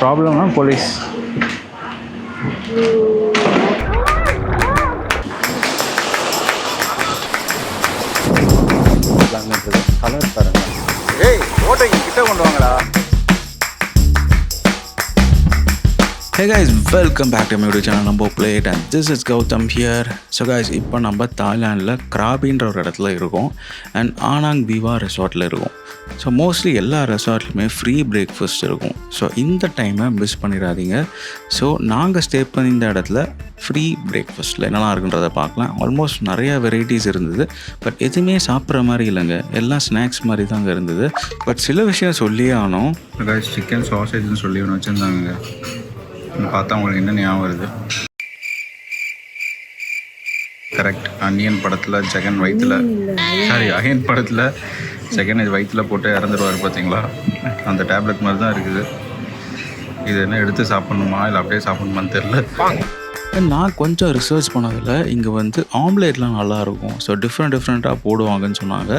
ப்ராப்ளம்னா police. Colour பாருங்க. ஏய் ஓட்டைக்கு கிட்ட கொண்டு வாங்கடா. Hey guys, welcome back to my YouTube channel Number Plate and this is Gautam here. So guys, இப்போ நம்ம தாய்லாண்டில் கிராபின்ற ஒரு இடத்துல இருக்கோம் அண்ட் ஆனாங் பீவா ரெசார்ட்டில் இருக்கோம். ஸோ மோஸ்ட்லி எல்லா ரெசார்ட்லையுமே ஃப்ரீ பிரேக்ஃபாஸ்ட் இருக்கும். ஸோ இந்த டைமை மிஸ் பண்ணிடாதீங்க. ஸோ நாங்கள் ஸ்டே பண்ணி இந்த இடத்துல ஃப்ரீ பிரேக்ஃபாஸ்ட்டில் என்னெல்லாம் இருக்குன்றதை பார்க்கலாம். ஆல்மோஸ்ட் நிறையா வெரைட்டிஸ் இருந்தது. பட் எதுவுமே சாப்பிட்ற மாதிரி இல்லைங்க, எல்லாம் ஸ்நாக்ஸ் மாதிரி தாங்க இருந்தது. பட் சில விஷயம் சொல்லியே ஆனோம். சிக்கன் சாசேஜ்னு சொல்லி ஒன்று வச்சுருந்தாங்க. பார்த்தா உங்களுக்கு என்ன ஞாபகம் வருது? கரெக்ட், அனியன் படத்தில் ஜெகன் வயிற்றில் அயன் படத்தில் ஜெகன் வயிற்றில் போட்டு இறந்துருவார் பார்த்தீங்களா? அந்த டேப்லெட் மாதிரி தான் இருக்குது. இது என்ன எடுத்து சாப்பிட்ணுமா இல்லை அப்படியே சாப்பிட்ணுமான்னு தெரில. நான் கொஞ்சம் ரிசர்ச் பண்ணதில் இங்கே வந்து ஆம்லேட்லாம் நல்லாயிருக்கும். ஸோ டிஃப்ரெண்ட்டாக போடுவாங்கன்னு சொன்னாங்க.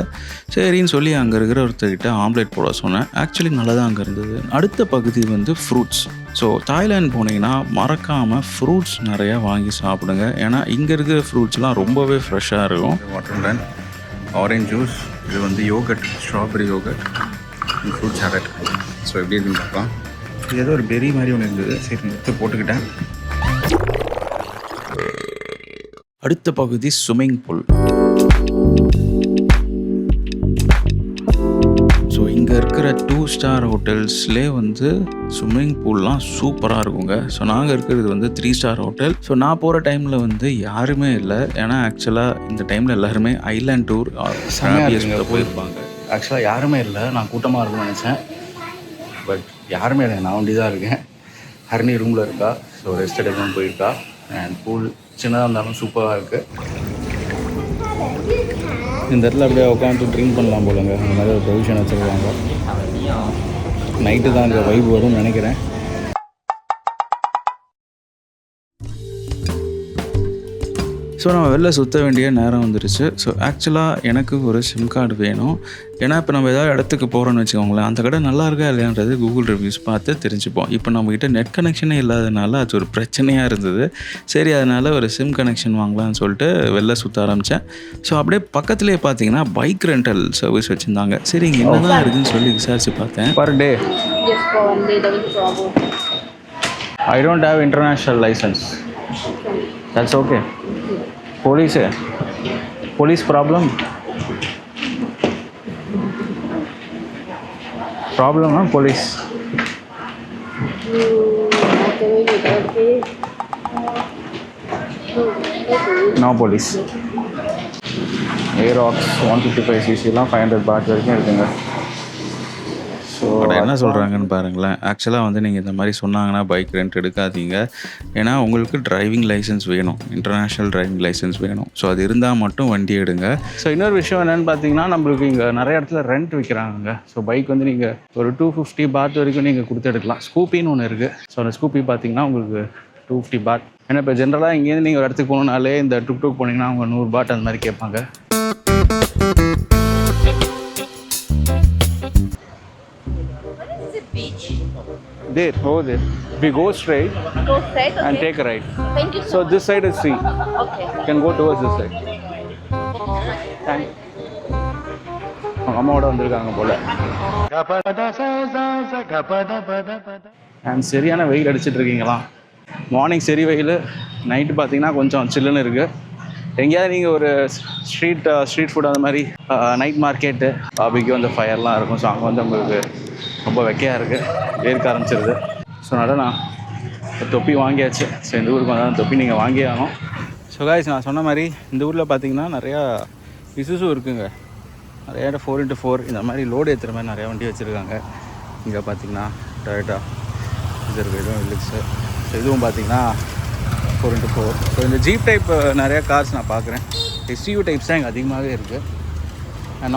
சரின்னு சொல்லி அங்கே இருக்கிற ஒருத்தர்கிட்ட ஆம்லேட் போட சொன்னேன். ஆக்சுவலி நல்லா தான் அங்கே இருந்தது. அடுத்த பகுதி வந்து ஃப்ரூட்ஸ். ஸோ தாய்லாந்து போனீங்கன்னா மறக்காமல் ஃப்ரூட்ஸ் நிறையா வாங்கி சாப்பிடுங்க. ஏன்னா இங்கே இருக்கிற ஃப்ரூட்ஸ்லாம் ரொம்பவே ஃப்ரெஷ்ஷாக இருக்கும். வாட்டர்மெலன், ஆரஞ்ச் ஜூஸ், இது வந்து yoghurt, strawberry yoghurt, fruit salad. So எப்படி இருக்குன்னு பார்க்கலாம். இது ஏதோ ஒரு பெரி மாதிரி ஒன்று இருந்தது. சரி எடுத்து போட்டுக்கிட்டேன். அடுத்த பகுதி ஸ்விம்மிங் பூல். ஸோ இங்கே இருக்கிற 2 ஸ்டார் ஹோட்டல்ஸ்லேயே வந்து ஸ்விம்மிங் பூல்லாம் சூப்பராக இருக்குங்க. ஸோ நாங்கள் இருக்கிறது வந்து 3 ஸ்டார் ஹோட்டல். ஸோ நான் போகிற டைமில் வந்து யாருமே இல்லை. ஏன்னா ஆக்சுவலாக இந்த டைமில் எல்லாருமே ஐலாண்ட் டூர் போயிருப்பாங்க. ஆக்சுவலாக யாருமே இல்லை, நான் கூட்டமாக இருக்குன்னு நினச்சேன். பட் யாருமே இல்லை, நான் ஒண்டி தான் இருக்கேன். ஹரிணி ரூமில் இருக்கா. ஸோ ரெஸ்ட் எடுக்கணும்னு போயிருக்கா. அண்ட் பூல் சின்னதாக இருந்தாலும் சூப்பராக இருக்குது. இந்த இடத்துல அப்படியே உட்காந்து ட்ரிங்க் பண்ணலாம் போலங்க. அந்த மாதிரி ஒரு ப்ரொவிஷன் வச்சுருக்காங்க. நைட்டு தான் அங்கே வைப் வரும்னு நினைக்கிறேன். ஸோ நம்ம வெளில சுற்ற வேண்டிய நேரம் வந்துருச்சு. ஸோ ஆக்சுவலாக எனக்கு ஒரு சிம் கார்டு வேணும். ஏன்னா இப்போ நம்ம ஏதாவது இடத்துக்கு போகிறோன்னு வச்சுக்கோங்களேன், அந்த கடை நல்லா இருக்கா இல்லையான்றது கூகுள் ரிவ்யூஸ் பார்த்து தெரிஞ்சுப்போம். இப்போ நம்மக்கிட்ட நெட் கனெக்ஷனே இல்லாதனால அது ஒரு பிரச்சனையாக இருந்தது. சரி, அதனால் ஒரு சிம் கனெக்ஷன் வாங்கலாம்னு சொல்லிட்டு வெளில சுற்ற ஆரம்பித்தேன். ஸோ அப்படியே பக்கத்துலேயே பார்த்தீங்கன்னா பைக் ரெண்டல் சர்வீஸ் வச்சுருந்தாங்க. சரி, இங்கே என்ன தான் இருக்குதுன்னு சொல்லி விசாரித்து பார்த்தேன். Per day I don't have international license. That's okay. Police problem? Problem na police. No police. Aerox 155cc எல்லாம் 500 baht வரைக்கும் இருக்குங்க. பட் என்ன சொல்கிறாங்கன்னு பாருங்களேன். ஆக்சுவலாக வந்து நீங்கள் இந்த மாதிரி சொன்னாங்கன்னா பைக் ரெண்ட் எடுக்காதீங்க. ஏன்னா உங்களுக்கு டிரைவிங் லைசன்ஸ் வேணும், இன்டர்நேஷ்னல் டிரைவிங் லைசன்ஸ் வேணும். ஸோ அது இருந்தால் மட்டும் வண்டி எடுங்க. ஸோ இன்னொரு விஷயம் என்னென்னு பார்த்தீங்கன்னா, நம்மளுக்கு இங்கே நிறைய இடத்துல ரெண்ட் விற்கிறாங்க. ஸோ பைக் வந்து நீங்கள் ஒரு 250 பாத் வரைக்கும் நீங்கள் கொடுத்து எடுக்கலாம். ஸ்கூப்பின்னு ஒன்று இருக்குது. ஸோ அந்த ஸ்கூப்பி பார்த்தீங்கன்னா உங்களுக்கு 250 பாத். ஏன்னா இப்போ ஜென்ரலாக இங்கேருந்து நீங்கள் ஒரு இடத்துக்கு போகணுன்னாலே இந்த டுக் போனீங்கன்னா அவங்க 100 பாட் அந்த மாதிரி கேட்பாங்க. There, over there. We go straight. Okay. And take a right. Thank you So this side is free. Okay. You can go towards this side. Thank you. அம்மாவோட வந்திருக்காங்க போல. அண்ட் சரியான வெயில் அடிச்சிட்டு இருக்கீங்களா? மார்னிங் சரி வெயில், நைட்டு பார்த்தீங்கன்னா கொஞ்சம் சில்லுன்னு இருக்குது. எங்கேயாவது நீங்கள் ஒரு ஸ்ட்ரீட் ஃபுட் அந்த மாதிரி நைட் மார்க்கெட்டு பாபிக்கு வந்து ஃபயர்லாம் இருக்கும். ஸோ அங்கே வந்து உங்களுக்கு ரொம்ப வெக்கையாக இருக்குது, வேர்க்க ஆரம்பிச்சிருது. ஸோ அதனால் நான் தொப்பி வாங்கியாச்சு. ஸோ இந்த ஊருக்கு வந்தால் தொப்பி நீங்கள் வாங்கியே ஆகணும். ஸோ காய்ஸ், நான் சொன்ன மாதிரி இந்த ஊரில் பார்த்தீங்கன்னா நிறையா இசுஸும் இருக்குங்க. நிறையா 4x4 இந்த மாதிரி லோடு ஏற்றுற மாதிரி நிறையா வண்டி வச்சுருக்காங்க. இங்கே பார்த்தீங்கன்னா டொயோட்டா இது இருக்குது, இதுவும் வில்லிக்ஸு. ஸோ இதுவும் பார்த்தீங்கன்னா 4x4. ஸோ இந்த ஜீப் டைப் நிறையா கார்ஸ் நான் பார்க்குறேன். SUV டைப்ஸ் தான் இங்கே அதிகமாகவே இருக்குது.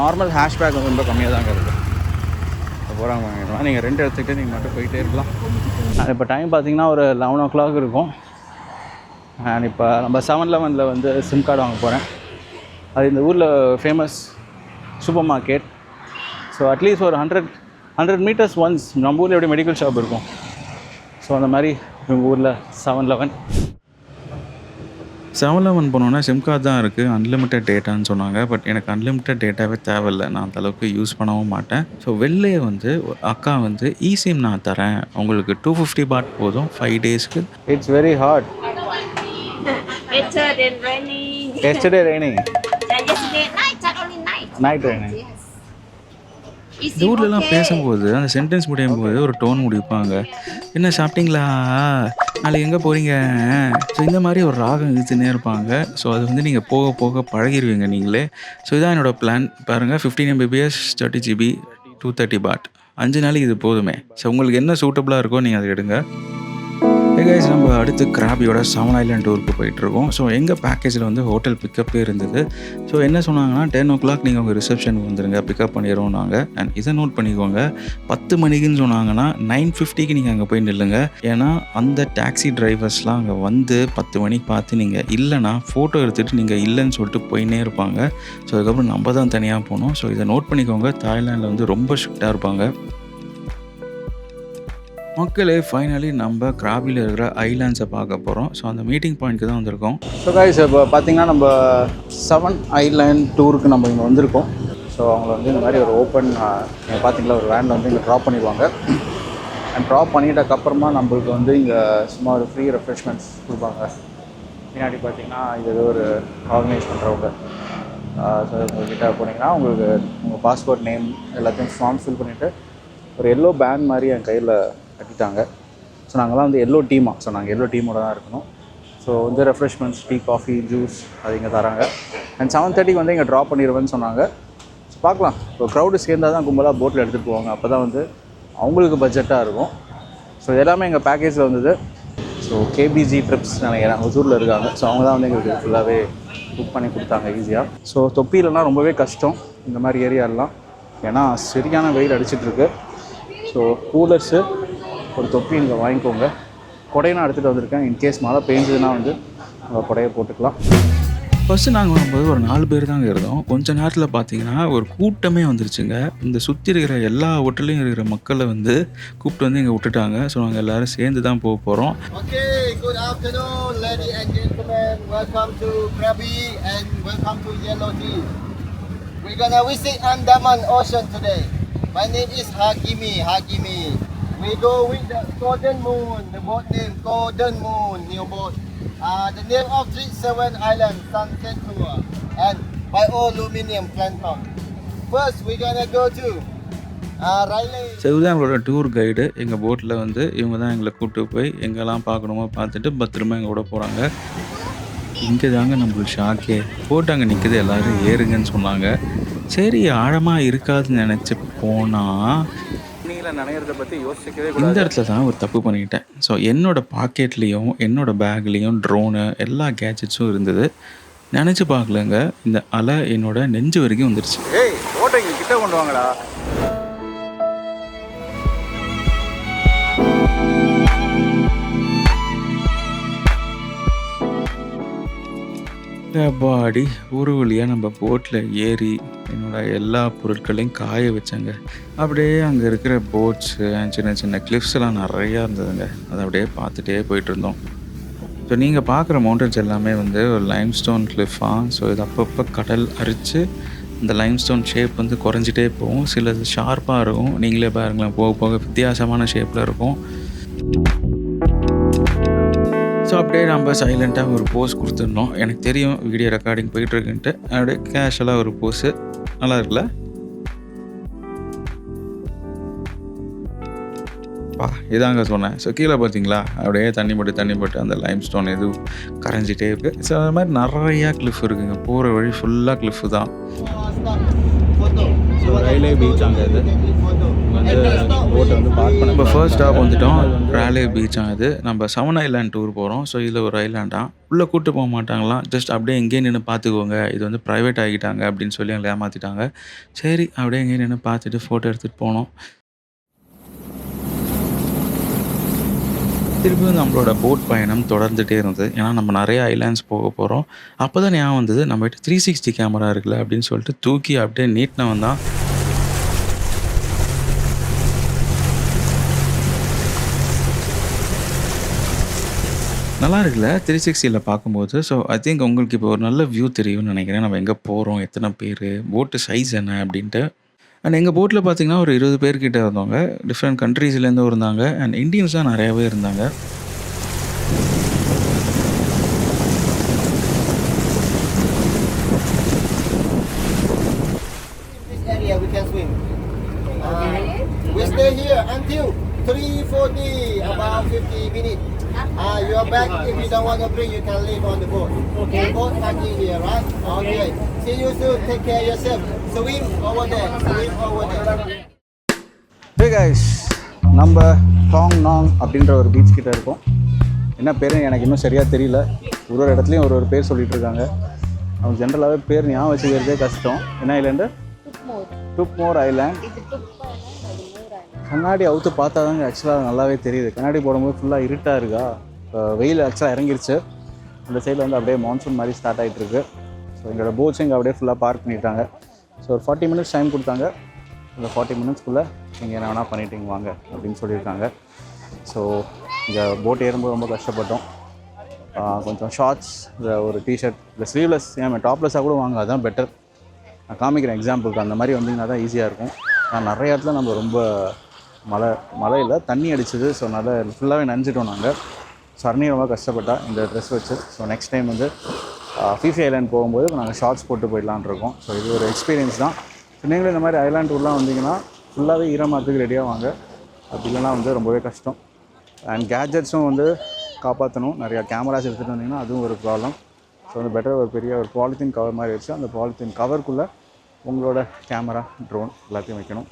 நார்மல் ஹேஷ்பேக் வந்து ரொம்ப கம்மியாக தாங்க இருக்குது. போகிறாங்க வாங்கிடலாம். நீங்கள் ரெண்ட் எடுத்துக்கிட்டு நீங்கள் மட்டும் போயிட்டே இருக்கலாம். இப்போ டைம் பார்த்தீங்கன்னா ஒரு 11 o'clock இருக்கும். அண்ட் இப்போ நம்ம 7-Eleven வந்து சிம் கார்டு வாங்க போகிறேன். அது இந்த ஊரில் famous super market. So at least ஒரு 100 meters ஒன்ஸ் நம்ம ஊரில் எப்படி மெடிக்கல் ஷாப் இருக்கும், ஸோ அந்த மாதிரி எங்கள் ஊரில் 7-Eleven. 7-Eleven போனோன்னா சிம் கார்டு தான் இருக்குது, அன்லிமிட்டட் டேட்டான்னு சொன்னாங்க. பட் எனக்கு அன்லிமிட்டட் டேட்டாவே தேவையில்லை, நான் அந்தளவுக்கு யூஸ் பண்ணவும் மாட்டேன். ஸோ வெளிலே வந்து அக்கா வந்து இசிம் நான் தரேன், உங்களுக்கு 250 பாட் போதும் 5 டேஸ்க்கு. It's very hot. Better than raining. Yesterday raining. Yesterday night, not only night. Night raining. Yes. Is இந்த it ஊர்லலாம் okay? பேசும்போது அந்த சென்டென்ஸ் முடியும் போது ஒரு டோன் முடிப்பாங்க. என்ன சாப்பிட்டீங்களா, நாளைக்கு எங்கே போகிறீங்க, ஸோ இந்த மாதிரி ஒரு ராகம் இழுத்துனே இருப்பாங்க. ஸோ அது வந்து நீங்கள் போக போக பழகிடுவீங்க நீங்களே. ஸோ இதான் என்னோடய பிளான் பாருங்கள். 15 MBPS 30 GB 230 பாட் 5 நாளைக்கு இது போதுமே. ஸோ உங்களுக்கு என்ன சூட்டபுளாக இருக்கோ நீங்கள் அதை எடுங்க. கைஸ், நம்ம அடுத்து கிராபியோட 7 ஐலாண்ட் டூருக்கு போயிட்டுருக்கோம். ஸோ எங்கள் பேக்கேஜில் வந்து ஹோட்டல் பிக்கப்பே இருந்தது. ஸோ என்ன சொன்னாங்கன்னா 10 o'clock நீங்கள் உங்கள் ரிசப்ஷனுக்கு வந்துடுங்க, பிக்கப் பண்ணிடுவோம் நாங்கள். அண்ட் இதை நோட் பண்ணிக்கோங்க, 10 மணிக்குன்னு சொன்னாங்கன்னா 9:50க்கு நீங்கள் அங்கே போய் நில்லுங்க. ஏன்னா அந்த டாக்ஸி டிரைவர்ஸ்லாம் அங்கே வந்து 10 மணிக்கு பார்த்து நீங்கள் இல்லைனா ஃபோட்டோ எடுத்துகிட்டு நீங்கள் இல்லைன்னு சொல்லிட்டு போயின்னே இருப்பாங்க. ஸோ அதுக்கப்புறம் நம்ம தான் தனியாக போகணும். ஸோ இதை நோட் பண்ணிக்கோங்க, தாய்லாண்டில் வந்து ரொம்ப ஸ்ட்ரிக்டாக இருப்பாங்க. மக்களே, ஃபைனலி நம்ம கிராபியில் இருக்கிற ஐலாண்ட்ஸை பார்க்க போகிறோம். ஸோ அந்த மீட்டிங் பாயிண்ட்க்கு தான் வந்திருக்கோம். ஸோ கைஸ், இப்போ பார்த்தீங்கன்னா நம்ம 7 ஐலாண்ட் டூருக்கு நம்ம இங்கே வந்திருக்கோம். ஸோ அவங்கள வந்து இந்த மாதிரி ஒரு ஓப்பன் நீங்கள் பார்த்தீங்களா ஒரு வேனில் வந்து இங்கே ட்ராப் பண்ணிடுவாங்க. அண்ட் ட்ராப் பண்ணிட்டக்கப்புறமா நம்மளுக்கு வந்து இங்கே சும்மா ஒரு ஃப்ரீ ரெஃப்ரெஷ்மெண்ட்ஸ் கொடுப்பாங்க. பின்னாடி பார்த்தீங்கன்னா இது ஏதோ ஒரு ஆர்கனைஸ் பண்ணுறவங்க. ஸோ உங்கள்கிட்ட போனீங்கன்னா உங்களுக்கு உங்கள் பாஸ்போர்ட் நேம் எல்லாத்தையும் ஃபார்ம் ஃபில் பண்ணிவிட்டு ஒரு எல்லோ பேண்ட் மாதிரி என் கையில் கட்டிட்டாங்க. ஸோ நாங்கள்லாம் வந்து எல்லோ டீமாக, ஸோ நாங்கள் எல்லோ டீமோட தான் இருக்கணும். ஸோ வந்து ரெஃப்ரெஷ்மெண்ட்ஸ், டீ, காஃபி, ஜூஸ் அது இங்கே தராங்க. அண்ட் 7:30க்கு வந்து இங்கே ட்ராப் பண்ணிடுவேன்னு சொன்னாங்க. ஸோ பார்க்கலாம், இப்போ க்ரௌடு சேர்ந்தால் தான் கும்பலாக போட்டில் எடுத்துகிட்டு போவாங்க, அப்போ தான் வந்து அவங்களுக்கு பட்ஜெட்டாக இருக்கும். ஸோ எல்லாமே எங்கள் பேக்கேஜில் வந்தது. ஸோ கேபிஜி ட்ரிப்ஸ் நினைக்கிறேன் ஒசூரில் இருக்காங்க. ஸோ அவங்க தான் வந்து எங்களுக்கு ஃபுல்லாகவே புக் பண்ணி கொடுத்தாங்க ஈஸியாக. ஸோ தொப்பிலலாம் ரொம்பவே கஷ்டம் இந்த மாதிரி ஏரியாலலாம், ஏன்னா சரியான வெயில் அடிச்சிட்ருக்கு. ஸோ கூலர்ஸு, ஒரு தொப்பி இங்கே வாங்கிக்கோங்க. கொடையை நான் எடுத்துகிட்டு வந்திருக்கேன், இன்கேஸ் மழை பெஞ்சதுன்னா வந்து கொடையை போட்டுக்கலாம். ஃபஸ்ட்டு நாங்கள் வரும்போது ஒரு 4 பேர் தாங்க இருந்தோம். கொஞ்ச நேரத்தில் பார்த்தீங்கன்னா ஒரு கூட்டமே வந்துருச்சுங்க. இந்த சுற்றி இருக்கிற எல்லா ஹோட்டல்லையும் இருக்கிற மக்களை வந்து கூப்பிட்டு வந்து இங்கே விட்டுட்டாங்க. ஸோ நாங்கள் எல்லோரும் சேர்ந்து தான் போக போகிறோம். Okay, good afternoon, ladies and gentlemen. Welcome to Krabi and welcome to Yellow Tea. We're gonna visit Andaman Ocean today. My name is Hakimi. We go with the Golden Moon, the boat name Golden Moon, new boat. The name of 7 Island Sunset Tour and Biolumineum Planton. First, we're gonna go to Riley. So இதுதான் எங்களோட tour guide. எங்கள் போட்டில் வந்து இவங்க தான் எங்களை கூப்பிட்டு போய் எங்கெல்லாம் பார்க்கணுமோ பார்த்துட்டு பத்திரமா எங்கள் கூட போகிறாங்க. இங்கே தாங்க நம்மளுக்கு ஷாக்கே, போட்டு அங்கே நிற்குது, எல்லோரும் ஏறுங்கன்னு சொன்னாங்க. சரி, ஆழமாக இருக்காதுன்னு நினச்சி போனால் நினைக்கிறத பற்றி யோசிக்கவே இந்த இடத்துல தான் ஒரு தப்பு பண்ணிக்கிட்டேன். ஸோ என்னோடய பாக்கெட்லேயும் என்னோடய பேக்லேயும் ட்ரோனு எல்லா கேஜெட்ஸும் இருந்தது. நினச்சி பார்க்கலங்க, இந்த அலை என்னோட நெஞ்சு வரைக்கும் வந்துடுச்சு. ஏய், ஓட்டை இங்கே கிட்ட கொண்டு வாங்கடா. பாடி ஒரு வழியாக நம்ம போட்டில் ஏறி என்னோட எல்லா பொருட்களையும் காய வச்சாங்க. அப்படியே அங்கே இருக்கிற போட்ஸு சின்ன சின்ன கிளிஃப்ஸ் எல்லாம் நிறையா இருந்ததுங்க. அதை அப்படியே பார்த்துட்டே போயிட்டு இருந்தோம். ஸோ நீங்கள் பார்க்குற மவுண்டன்ஸ் எல்லாமே வந்து ஒரு லைம்ஸ்டோன் கிளிஃபாக. ஸோ இது அப்பப்போ கடல் அரித்து இந்த லைம்ஸ்டோன் ஷேப் வந்து குறைஞ்சிட்டே போகும். சிலது ஷார்ப்பாக இருக்கும், நீங்களே பாருங்களேன், போக போக வித்தியாசமான ஷேப்பில் இருக்கும். ஸோ அப்படியே நம்ம சைலண்ட்டாக ஒரு போஸ் கொடுத்துருந்தோம். எனக்கு தெரியும் வீடியோ ரெக்கார்டிங் போயிட்டுருக்குன்ட்டு. அப்படியே கேஷுவலாக ஒரு போஸு நல்லா இருக்குல்ல. இதாங்க சொன்னேன். ஸோ கீழே பார்த்தீங்களா அப்படியே தண்ணி போட்டு அந்த லைம் ஸ்டோன் எதுவும் கரைஞ்சிட்டே இருக்குது. ஸோ அது மாதிரி நிறையா கிளிஃப் இருக்குங்க. போகிற வழி ஃபுல்லாக கிளிஃபு தான். ஸோ ரயில்வே பீச் அங்கே இது வந்து போட்டை வந்து பார்க் பண்ண. இப்போ ஃபர்ஸ்ட் ஸ்டாப் வந்துவிட்டோம், ரயில்வே பீச் ஆகுது. நம்ம 7 ஐலாண்ட் டூர் போகிறோம். ஸோ இதில் ஒரு ஐலாண்டாக உள்ளே கூப்பிட்டு போக மாட்டாங்களாம், ஜஸ்ட் அப்படியே எங்கேயே நின்று பார்த்துக்கோங்க, இது வந்து ப்ரைவேட் ஆகிட்டாங்க அப்படின்னு சொல்லி எங்களை ஏமாற்றிட்டாங்க. சரி, அப்படியே எங்கேயே நின்று பார்த்துட்டு ஃபோட்டோ எடுத்துகிட்டு போனோம். திருப்பி நம்மளோட போட் பயணம் தொடர்ந்துகிட்டே இருந்தது. ஏன்னா நம்ம நிறைய ஐலாண்ட்ஸ் போக போகிறோம். அப்போ தான் ஞாபகம் வந்தது, நம்மகிட்ட 360 கேமரா இருக்குல்ல அப்படின்னு சொல்லிட்டு தூக்கி அப்படியே நீட்டினவன் தான். நல்லா இருக்குல்ல 360ல் பார்க்கும்போது. ஸோ ஐ திங்க் உங்களுக்கு இப்போ ஒரு நல்ல வியூ தெரியும்னு நினைக்கிறேன். நம்ம எங்கே போகிறோம், எத்தனை பேர், போட்டு சைஸ் என்ன அப்படின்ட்டு. அண்ட் எங்கள் போட்டில் பார்த்தீங்கன்னா ஒரு 20 பேர்கிட்ட இருந்தவங்க. டிஃப்ரெண்ட் கண்ட்ரீஸ்லேருந்தும் இருந்தாங்க. அண்ட் இந்தியன்ஸ் தான் நிறையாவே இருந்தாங்க. This area we can swim. We stay here until 3:40, about 50 minutes. You are back. If you don't want to drink, you can leave on the boat. Okay. The boat parking here, right? Okay. See you soon. Take care of yourself. Swim over there. Swim over there. Hey guys, நம்ம Tang நாங் அப்படின்ற ஒரு beach கிட்ட இருக்கோம். என்ன பேருன்னு எனக்கு இன்னும் சரியாக தெரியல. ஒரு இடத்துலையும் ஒரு பேர் சொல்லிட்டு இருக்காங்க. அவங்க ஜென்ரலாகவே பேர் ஞாபகம் வச்சுக்கிறதே கஷ்டம். என்ன ஐலாண்டு? டுப்மோர் ஐலாண்ட். கண்ணாடி அவுத்து பார்த்தா தாங்க ஆக்சுவலாக நல்லாவே தெரியுது. கண்ணாடி போடும்போது ஃபுல்லாக இருட்டாக இருக்கா. வெயில் ஆக்சுவலாக இறங்கிருச்சு. அந்த சைடில் வந்து அப்படியே மான்சூன் மாதிரி ஸ்டார்ட் ஆகிட்டுருக்கு. ஸோ எங்களோட போட்ஸ் இங்கே அப்படியே ஃபுல்லாக பார்க் பண்ணிட்டாங்க. ஸோ ஒரு 40 மினிட்ஸ் டைம் கொடுத்தாங்க. இந்த 40 மினிட்ஸ்க்குள்ளே நீங்கள் என்ன வேணால் பண்ணிட்டீங்க வாங்க அப்படின்னு சொல்லியிருக்காங்க. ஸோ இங்கே போட் ஏறும்போது ரொம்ப கஷ்டப்பட்டோம். கொஞ்சம் ஷார்ட்ஸ், ஒரு டிஷர்ட், இல்லை ஸ்லீவ்லெஸ், ஏன் டாப்லெஸ்ஸாக கூட வாங்க, அதுதான் பெட்டர். நான் காமிக்கிறேன் எக்ஸாம்பிளுக்கு. அந்த மாதிரி வந்தீங்கன்னா தான் ஈஸியாக இருக்கும். நான் நிறைய இடத்துல நம்ம ரொம்ப மழையில் தண்ணி அடிச்சது. ஸோ நல்லா ஃபுல்லாகவே நனைஞ்சிட்டோம் நாங்கள். ஸோ அர்னி ரொம்ப கஷ்டப்பட்டா இந்த ட்ரெஸ் வச்சு. ஸோ நெக்ஸ்ட் டைம் வந்து ஃபீஃபி ஐலாண்ட் போகும்போது நாங்கள் ஷார்ட்ஸ் போட்டு போயிடலான் இருக்கோம். ஸோ இது ஒரு எக்ஸ்பீரியன்ஸ் தான். ஸோ நீங்களும் இந்த மாதிரி ஐலாண்ட் டூர்லாம் வந்தீங்கன்னா ஃபுல்லாகவே ஈரமாகிறதுக்கு ரெடியாக வாங்க. அப்படி இல்லைனா வந்து ரொம்பவே கஷ்டம். அண்ட் கேஜெட்ஸும் வந்து காப்பாற்றணும். நிறையா கேமராஸ் எடுத்துகிட்டு வந்தீங்கன்னா அதுவும் ஒரு ப்ராப்ளம். ஸோ வந்து பெட்டர் ஒரு பெரிய ஒரு பாலித்தீன் கவர் மாதிரி வச்சு அந்த பாலித்தீன் கவருக்குள்ளே உங்களோட கேமரா, ட்ரோன் எல்லாத்தையும் வைக்கணும்.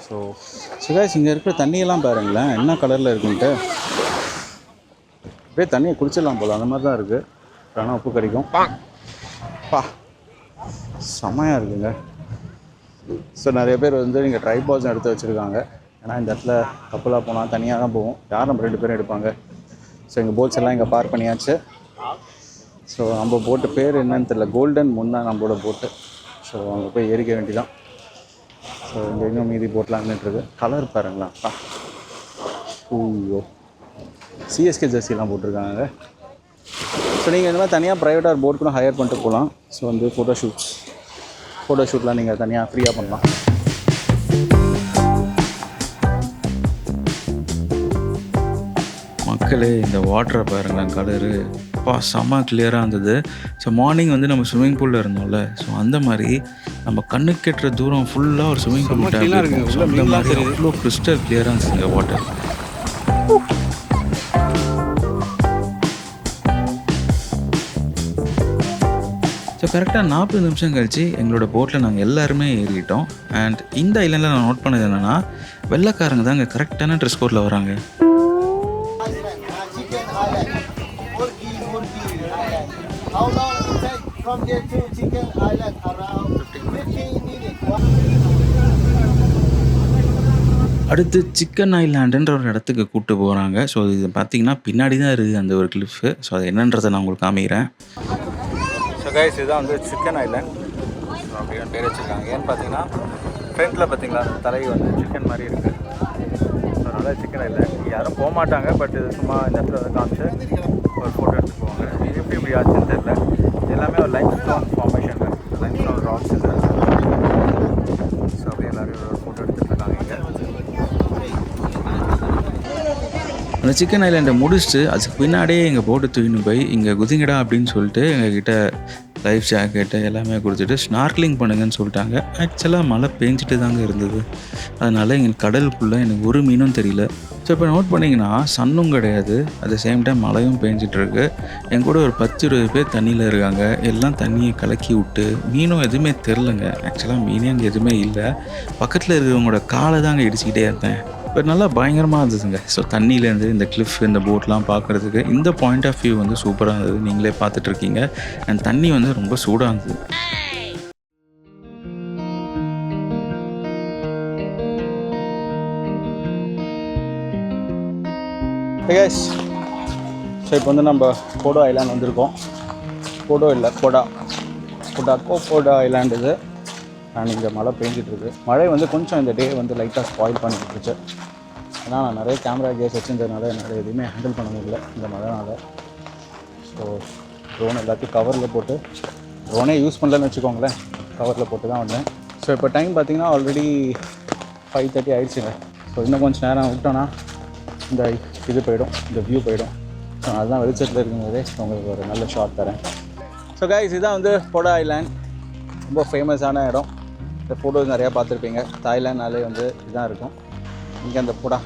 ஸோ கைஸ், இங்கே இருக்கிற தண்ணியெல்லாம் பாருங்களேன் என்ன கலரில் இருக்குன்ட்டு. அப்படியே தண்ணியை குடிச்சிடலாம் போல், அந்த மாதிரி தான் இருக்குது. ஆனால் உப்பு கறிக்கும். பா செம்மையாக இருக்குங்க. ஸோ நிறைய பேர் வந்து இங்கே ட்ரைபாட்ஸும் எடுத்து வச்சுருக்காங்க. ஏன்னா இந்த இடத்துல கப்பலாக போனால் தனியாக தான் போவோம். யார் நம்ம 2 பேரும் எடுப்பாங்க. ஸோ எங்கள் போட்ஸ் எல்லாம் இங்கே பார்க் பண்ணியாச்சு. ஸோ நம்ம போட்டு பேர் என்னன்னு தெரியல, கோல்டன் முன்னா நம்மளோட போட்டு. ஸோ அங்கே போய் ஏறிக்க வேண்டியதான். ஸோ இங்கே இன்னும் மீதி போட்லாம் நின்றுருக்கு. கலர் பாருங்களா, ஓ சிஎஸ்கே ஜெர்சிலாம் போட்டிருக்காங்க. ஸோ நீங்கள் இந்த மாதிரி தனியாக ப்ரைவேட்டாக போட் கூட ஹையர் பண்ணிட்டு போகலாம். ஸோ வந்து ஃபோட்டோ ஷூட்லாம் நீங்கள் தனியாக ஃப்ரீயாக பண்ணலாம். மக்களே, இந்த வாட்டரை பாருங்களேன், கலரு செம்ம கிளியராக இருந்தது. ஸோ மார்னிங் வந்து நம்ம ஸ்விம்மிங் பூலில் இருந்தோம்ல, ஸோ அந்த மாதிரி நம்ம கண்ணு கெட்டுற தூரம் ஃபுல்லாக ஒரு ஸ்விம்மிங் பூல் இருக்கும். ஸோ அந்த மாதிரி அவ்வளோ கிறிஸ்டல் கிளியராக இருந்துச்சு வாட்டர். ஸோ கரெக்டாக 40 நிமிஷம் கழிச்சு எங்களோட போட்டில் நாங்கள் எல்லாருமே ஏறிட்டோம். அண்ட் இந்த ஐலாண்டில் நான் நோட் பண்ணது என்னென்னா, வெள்ளைக்காரங்க தான் இங்கே கரெக்டான ட்ரெஸ் கோடில் வராங்க. Chicken Island. Murgi Island. How long it take from here to Chicken Island? Around 15 minutes. அடுத்து சிக்கன் ஐலாண்டுன்ற ஒரு இடத்துக்கு கூப்பிட்டு போகிறாங்க. ஸோ இது பார்த்தீங்கன்னா பின்னாடி தான் இருக்குது அந்த ஒரு கிளிஃபு. ஸோ அது என்னன்றதை நான் உங்களுக்கு காமிக்கிறேன். ஸோ கைஸ், இதுதான் வந்து சிக்கன் ஐலாண்ட். ஸோ அப்படின்னு பேர் வச்சுருக்காங்க. ஏன்னு பார்த்தீங்கன்னா ஃப்ரண்ட்டில் பார்த்தீங்களா தலை வந்து சிக்கன் மாதிரி இருக்குது. ஸோ அதனால் சிக்கன் ஐலாண்ட் யாரும் போக மாட்டாங்க. பட் இது சும்மா இந்த இடத்துல வந்து காமிச்சு ஒரு ஃபோட்டோ எடுத்து போவாங்க. இது எப்படி ஆச்சுன்னு தெரியல. எல்லாமே ஒரு Lime stone formation, Lime stone rocks இது. ஸோ அப்படியே எல்லோரும் ஒரு ஃபோட்டோ எடுத்துகிட்டு இருக்காங்க இங்கே. அந்த சிக்கன் ஐலாண்டை முடிச்சுட்டு அதுக்கு பின்னாடியே எங்கள் போட்டு தூக்கின்னு போய் இங்கே குதிங்கடா அப்படின்னு சொல்லிட்டு எங்ககிட்ட லைஃப் ஜாக்கெட்டு எல்லாமே கொடுத்துட்டு ஸ்னார்க்லிங் பண்ணுங்கன்னு சொல்லிட்டாங்க. ஆக்சுவலாக மழை பேஞ்சிட்டு தாங்க இருந்தது. அதனால் எங்களுக்கு கடலுக்குள்ளே எனக்கு ஒரு மீனும் தெரியல. ஸோ இப்போ நோட் பண்ணிங்கன்னா சன்னும் கிடையாது, அட் த சேம் டைம் மழையும் பேஞ்சிட்ருக்கு. என் கூட ஒரு 10-20 பேர் தண்ணியில் இருக்காங்க. எல்லாம் தண்ணியை கலக்கி விட்டு மீனும் எதுவுமே தெரிலங்க. ஆக்சுவலாக மீனே அங்கே எதுவுமே இல்லை. பக்கத்தில் இருக்கிறவங்களோட காலை தாங்க இடிச்சிக்கிட்டே இருந்தேன். பட் நல்லா பயங்கரமாக இருந்ததுங்க. ஸோ தண்ணியிலேருந்து இந்த கிளிஃப், இந்த போட்லாம் பார்க்குறதுக்கு இந்த பாயிண்ட் ஆஃப் வியூ வந்து சூப்பராக இருந்தது. நீங்களே பார்த்துட்ருக்கீங்க. அண்ட் தண்ணி வந்து ரொம்ப சூடாக இருந்தது. கைஸ், ஸோ இப்போ வந்து நம்ம கோடோ ஐலாண்ட் வந்திருக்கோம். கோடோ இல்லை, கோடா ஐலாண்ட் இது. அண்ட் இங்கே மழை பெஞ்சிட்ருக்கு. மழை வந்து கொஞ்சம் இந்த டே வந்து லைட்டாக ஸ்பாயில் பண்ணிட்டுருச்சு. ஏன்னா நான் நிறைய கேமரா கேஸ் வச்சுருந்ததுனால என்னால் எதுவுமே ஹேண்டில் பண்ண முடியல இந்த மழைனால. ஸோ ட்ரோன் எல்லாத்தையும் கவரில் போட்டு, ட்ரோனே யூஸ் பண்ணலன்னு வச்சுக்கோங்களேன், கவரில் போட்டு தான் வந்தேன். ஸோ இப்போ டைம் பார்த்திங்கன்னா ஆல்ரெடி 5:30 ஆகிடுச்சுங்க. ஸோ இன்னும் கொஞ்சம் நேரம் விட்டோன்னா இந்த இது போயிடும், இந்த வியூ போயிடும். ஸோ அதுதான் வெளிச்சத்தில் இருக்கும்போதே உங்களுக்கு ஒரு நல்ல ஷாட் தரேன். ஸோ கைஸ், இதுதான் வந்து போடா ஐலாண்ட். ரொம்ப ஃபேமஸான இடம். இந்த ஃபோட்டோஸ் நிறையா பார்த்துருப்பீங்க. தாய்லாண்ட்னாலே வந்து இதுதான் இருக்கும். இங்கே அந்த போடா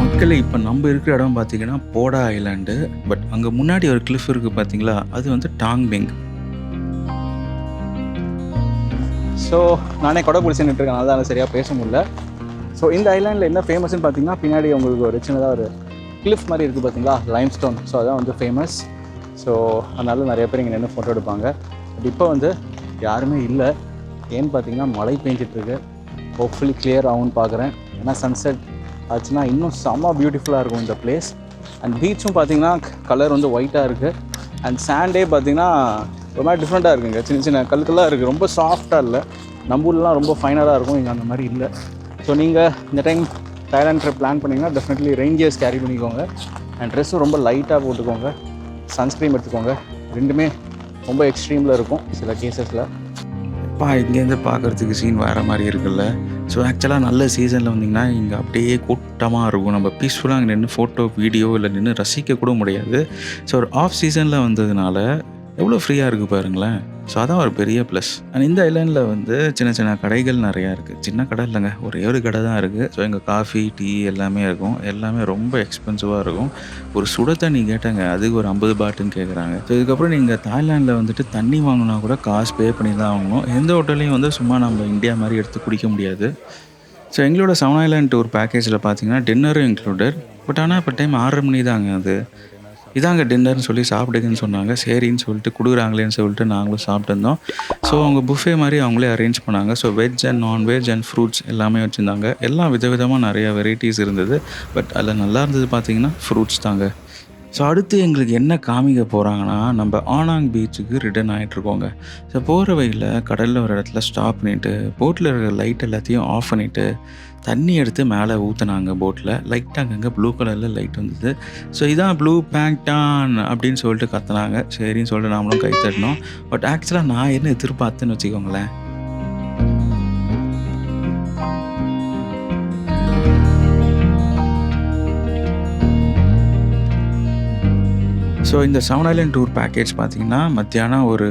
மக்களே, இப்போ நம்ம இருக்கிற இடம் பார்த்தீங்கன்னா போடா ஐலாண்டு. பட் அங்கே முன்னாடி ஒரு கிளிஃப் இருக்குது பார்த்தீங்களா, அது வந்து டாங் பெங். ஸோ நானே கொடை பிடிச்சி நின்றுருக்கேன், அதனால தான் சரியாக பேச முடியல. ஸோ இந்த ஐலாண்டில் என்ன ஃபேமஸ்ன்னு பார்த்தீங்கன்னா, பின்னாடி உங்களுக்கு ஒரு சின்னதாக ஒரு கிளிஃப் மாதிரி இருக்குது பார்த்தீங்களா, லைம்ஸ்டோன். ஸோ அதான் வந்து ஃபேமஸ். ஸோ அதனால நிறைய பேர் இங்கே நின்று ஃபோட்டோ எடுப்பாங்க. பட் இப்போ வந்து யாருமே இல்லை. ஏன்னு பார்த்தீங்கன்னா மழை பெஞ்சிட்ருக்கு. ஹோப்ஃபுல்லி கிளியர் ஆகும்னு பார்க்குறேன். ஏன்னா சன்செட் ஆச்சுன்னா இன்னும் செம்ம பியூட்டிஃபுல்லாக இருக்கும் இந்த பிளேஸ். அண்ட் பீச்சும் பார்த்தீங்கன்னா கலர் வந்து ஒயிட்டாக இருக்குது. அண்ட் சாண்டே பார்த்தீங்கன்னா ரொம்ப டிஃப்ரெண்ட்டாக இருக்குங்க. சின்ன சின்ன கல்லுக்கெல்லாம் இருக்குது, ரொம்ப சாஃப்டாக இல்லை. நம்ம ஊர்லாம் ரொம்ப ஃபைனலாக இருக்கும், இங்கே அந்த மாதிரி இல்லை. ஸோ நீங்கள் இந்த டைம் தாய்லாண்ட் ட்ரிப் பிளான் பண்ணிங்கன்னா டெஃபினெட்லி ரெயின் கியர்ஸ் கேரி பண்ணிக்கோங்க. அண்ட் ட்ரெஸ்ஸும் ரொம்ப லைட்டாக போட்டுக்கோங்க. சன்ஸ்க்ரீம் எடுத்துக்கோங்க. ரெண்டுமே ரொம்ப எக்ஸ்ட்ரீமில் இருக்கும் சில கேசஸில். இங்கேருந்து பார்க்குறதுக்கு சீன் வேறு மாதிரி இருக்குல்ல. ஸோ ஆக்சுவலாக நல்ல சீசனில் வந்திங்கன்னா இங்கே அப்படியே கூட்டமாக இருக்கும். நம்ம பீஸ்ஃபுல்லாக அங்கே நின்று ஃபோட்டோ வீடியோ இல்லை நின்று ரசிக்க கூட முடியாது. ஸோ ஒரு ஆஃப் சீசனில் வந்ததுனால எவ்வளோ ஃப்ரீயாக இருக்குது பாருங்களேன். ஸோ அதான் ஒரு பெரிய ப்ளஸ். அண்ட் இந்த ஐலாண்டில் வந்து சின்ன சின்ன கடைகள் நிறையா இருக்குது. சின்ன கடை இல்லைங்க, ஒரே ஒரு கடை தான் இருக்குது. ஸோ இங்கே காஃபி, டீ எல்லாமே இருக்கும். எல்லாமே ரொம்ப எக்ஸ்பென்சிவாக இருக்கும். ஒரு சுட தண்ணி கேட்டாங்க, அதுக்கு ஒரு 50 பாட்டுன்னு கேட்குறாங்க. ஸோ இதுக்கப்புறம் நீங்கள் தாய்லாண்டில் வந்துட்டு தண்ணி வாங்கினா கூட காசு பே பண்ணி தான் வாங்கணும். எந்த ஹோட்டல்லையும் வந்து சும்மா நம்ம இந்தியா மாதிரி எடுத்து குடிக்க முடியாது. ஸோ எங்களோட 7 ஐலாண்ட் டூர் பேக்கேஜில் பார்த்தீங்கன்னா டின்னரும் இன்க்ளூடட். பட் ஆனால் இப்போ டைம் 6:30 மணி தாங்க. அது இதாங்க டின்னர்னு சொல்லி சாப்பிடுங்கன்னு சொன்னாங்க. சரின்னு சொல்லிட்டு கொடுக்குறாங்களேன்னு சொல்லிட்டு நாங்களும் சாப்பிட்டுருந்தோம். ஸோ அவங்க புஃபே மாதிரி அவங்களே அரேஞ்ச் பண்ணாங்க. So veg and non veg and fruits எல்லாமே வச்சுருந்தாங்க. எல்லாம் விதவிதமாக நிறையா வெரைட்டிஸ் இருந்தது. பட் அதில் நல்லா இருந்தது பார்த்திங்கன்னா ஃப்ரூட்ஸ் தாங்க. ஸோ அடுத்து எங்களுக்கு என்ன காமிக்க போகிறாங்கன்னா, நம்ம ஆனாங் பீச்சுக்கு ரிட்டர்ன் ஆகிட்ருக்கோங்க. ஸோ போகிற வழியில் கடலில் ஒரு இடத்துல ஸ்டாப் பண்ணிவிட்டு போட்டில் இருக்கிற லைட் எல்லாத்தையும் ஆஃப் பண்ணிவிட்டு தண்ணி எடுத்து மேலே ஊற்றுனாங்க போட்டில். லைட்டாக அங்கங்கே ப்ளூ கலரில் லைட் வந்தது. ஸோ இதான் ப்ளூ பேங்டான் அப்படின்னு சொல்லிட்டு கற்றுனாங்க. சரின்னு சொல்லிட்டு நாமளும் கை தட்டினோம். பட் ஆக்சுவலாக நான் என்ன எதிர்பார்த்தேன்னு வச்சுக்கோங்களேன், ஸோ இந்த 7 ஐலாண்ட் டூர் பேக்கேஜ் பார்த்திங்கன்னா மத்தியானம் ஒரு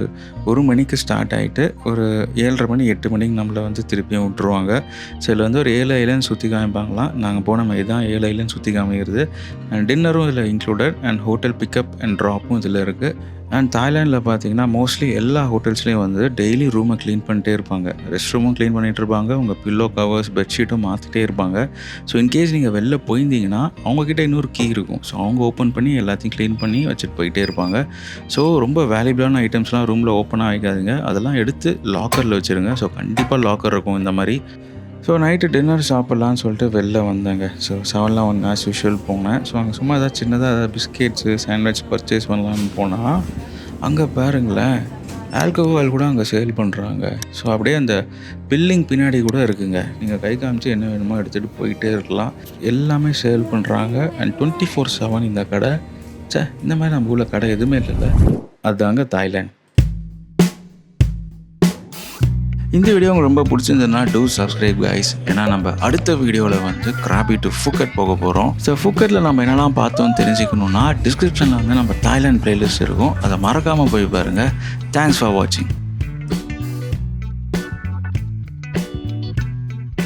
1 மணிக்கு ஸ்டார்ட் ஆகிட்டு ஒரு 7:30 மணி 8 மணிக்கு நம்மளை வந்து திருப்பியும் விட்டுருவாங்க. ஸோ இதில் வந்து ஒரு 7 ஐலாண்ட் சுற்றி காமிப்பாங்களாம். நாங்கள் போன மாதிரி தான் 7 ஐலாண்ட் சுற்றி காமிக்கிறது. அண்ட் டின்னரும் இதில் included. And hotel pickup and ட்ராப்பும் இதில் இருக்குது. அண்ட் தாய்லாண்டில் பார்த்தீங்கன்னா மோஸ்ட்லி எல்லா ஹோட்டல்ஸ்லேயும் வந்து டெய்லி ரூமை க்ளீன் பண்ணிட்டே இருப்பாங்க. ரெஸ்ட் ரூமும் க்ளீன் பண்ணிகிட்டு இருப்பாங்க. உங்கள் பில்லோ கவர்ஸ், பெட்ஷீட்டும் மாற்றிட்டே இருப்பாங்க. ஸோ இன்கேஸ் நீங்கள் வெளில போயிருந்தீங்கன்னா அவங்கக்கிட்ட இன்னொரு கீ இருக்கும். ஸோ அவங்க ஓப்பன் பண்ணி எல்லாத்தையும் க்ளீன் பண்ணி வச்சுட்டு போயிட்டே இருப்பாங்க. ஸோ ரொம்ப வேல்யூபிளான ஐட்டம்ஸ்லாம் ரூமில் ஓப்பனாக வைக்காதீங்க. அதெல்லாம் எடுத்து லாக்கரில் வச்சுருங்க. ஸோ கண்டிப்பாக லாக்கர் இருக்கும் இந்த மாதிரி. ஸோ நைட்டு டின்னர் சாப்பிட்லான்னு சொல்லிட்டு வெளில வந்தேங்க. ஸோ 7-Eleven ஆஸ் யூஷுவல் போனேன். ஸோ அங்கே சும்மா ஏதாவது சின்னதாக பிஸ்கெட்ஸு சாண்ட்விச் பர்ச்சேஸ் பண்ணலான்னு போனால் அங்கே பாருங்களேன், ஆல்கஹால் கூட அங்கே சேல் பண்ணுறாங்க. ஸோ அப்படியே அந்த பில்லிங் பின்னாடி கூட இருக்குங்க. நீங்கள் கை காமிச்சு என்ன வேணுமோ எடுத்துகிட்டு போயிட்டே இருக்கலாம். எல்லாமே சேல் பண்ணுறாங்க. அண்ட் 24/7 இந்த கடை. இந்த மாதிரி நம்ம ஊரில் கடை எதுவுமே இல்லைல்ல. அதுதாங்க தாய்லாண்ட். இந்த வீடியோ உங்களுக்கு ரொம்ப பிடிச்சிருந்ததுன்னா டூ சப்ஸ்கிரைப் கைஸ். ஏன்னா நம்ம அடுத்த வீடியோவில் வந்து கிராபி டு ஃபுக்கட் போக போகிறோம். ஸோ ஃபுக்கட்டில் நம்ம என்னெல்லாம் பார்த்தோம்னு தெரிஞ்சுக்கணுன்னா டிஸ்கிரிப்ஷனில் வந்து நம்ம தாய்லாண்ட் பிளேலிஸ்ட் இருக்கும். அதை மறக்காமல் போய் பாருங்கள். தேங்க்ஸ் ஃபார் வாட்சிங்.